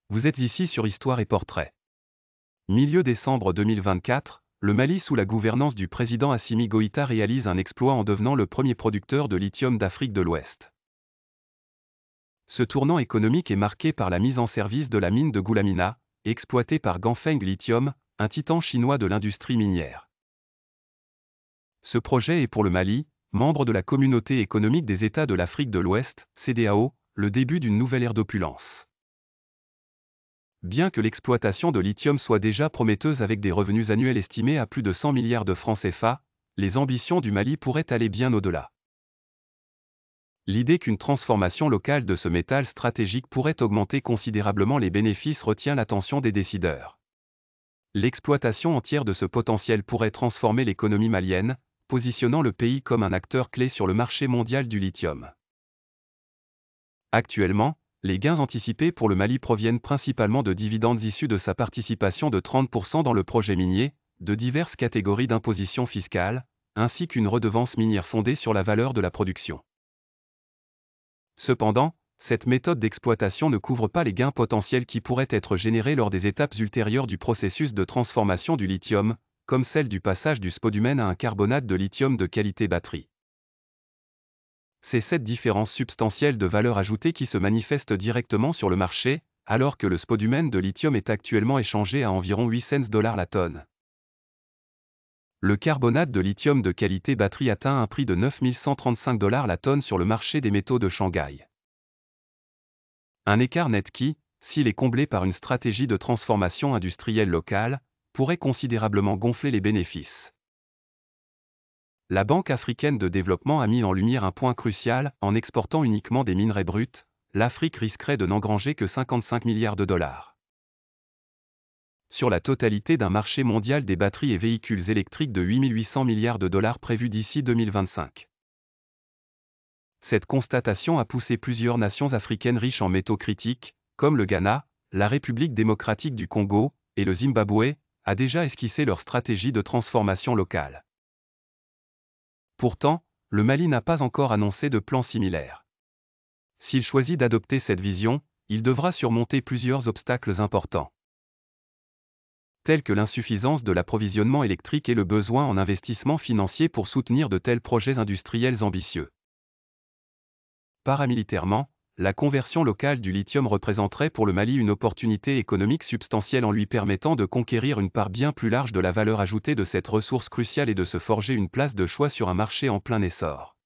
Vous êtes ici sur Histoire et Portrait. Milieu décembre 2024, le Mali sous la gouvernance du président Assimi Goïta réalise un exploit en devenant le premier producteur de lithium d'Afrique de l'Ouest. Ce tournant économique est marqué par la mise en service de la mine de Goulamina, exploitée par Ganfeng Lithium, un titan chinois de l'industrie minière. Ce projet est pour le Mali, membre de la Communauté économique des États de l'Afrique de l'Ouest, CEDEAO, le début d'une nouvelle ère d'opulence. Bien que l'exploitation de lithium soit déjà prometteuse avec des revenus annuels estimés à plus de 100 milliards de francs CFA, les ambitions du Mali pourraient aller bien au-delà. L'idée qu'une transformation locale de ce métal stratégique pourrait augmenter considérablement les bénéfices retient l'attention des décideurs. L'exploitation entière de ce potentiel pourrait transformer l'économie malienne, positionnant le pays comme un acteur clé sur le marché mondial du lithium. Actuellement, les gains anticipés pour le Mali proviennent principalement de dividendes issus de sa participation de 30% dans le projet minier, de diverses catégories d'imposition fiscale, ainsi qu'une redevance minière fondée sur la valeur de la production. Cependant, cette méthode d'exploitation ne couvre pas les gains potentiels qui pourraient être générés lors des étapes ultérieures du processus de transformation du lithium, comme celle du passage du spodumène à un carbonate de lithium de qualité batterie. C'est cette différence substantielle de valeur ajoutée qui se manifeste directement sur le marché, alors que le spodumène de lithium est actuellement échangé à environ 8 cents la tonne. Le carbonate de lithium de qualité batterie atteint un prix de 9 135 $ la tonne sur le marché des métaux de Shanghai. Un écart net qui, s'il est comblé par une stratégie de transformation industrielle locale, pourrait considérablement gonfler les bénéfices. La Banque africaine de développement a mis en lumière un point crucial, en exportant uniquement des minerais bruts, l'Afrique risquerait de n'engranger que 55 milliards de dollars. Sur la totalité d'un marché mondial des batteries et véhicules électriques de 8 800 milliards de dollars prévus d'ici 2025. Cette constatation a poussé plusieurs nations africaines riches en métaux critiques, comme le Ghana, la République démocratique du Congo et le Zimbabwe, à déjà esquisser leur stratégie de transformation locale. Pourtant, le Mali n'a pas encore annoncé de plan similaire. S'il choisit d'adopter cette vision, il devra surmonter plusieurs obstacles importants, tels que l'insuffisance de l'approvisionnement électrique et le besoin en investissement financier pour soutenir de tels projets industriels ambitieux. Paramilitairement, la conversion locale du lithium représenterait pour le Mali une opportunité économique substantielle en lui permettant de conquérir une part bien plus large de la valeur ajoutée de cette ressource cruciale et de se forger une place de choix sur un marché en plein essor.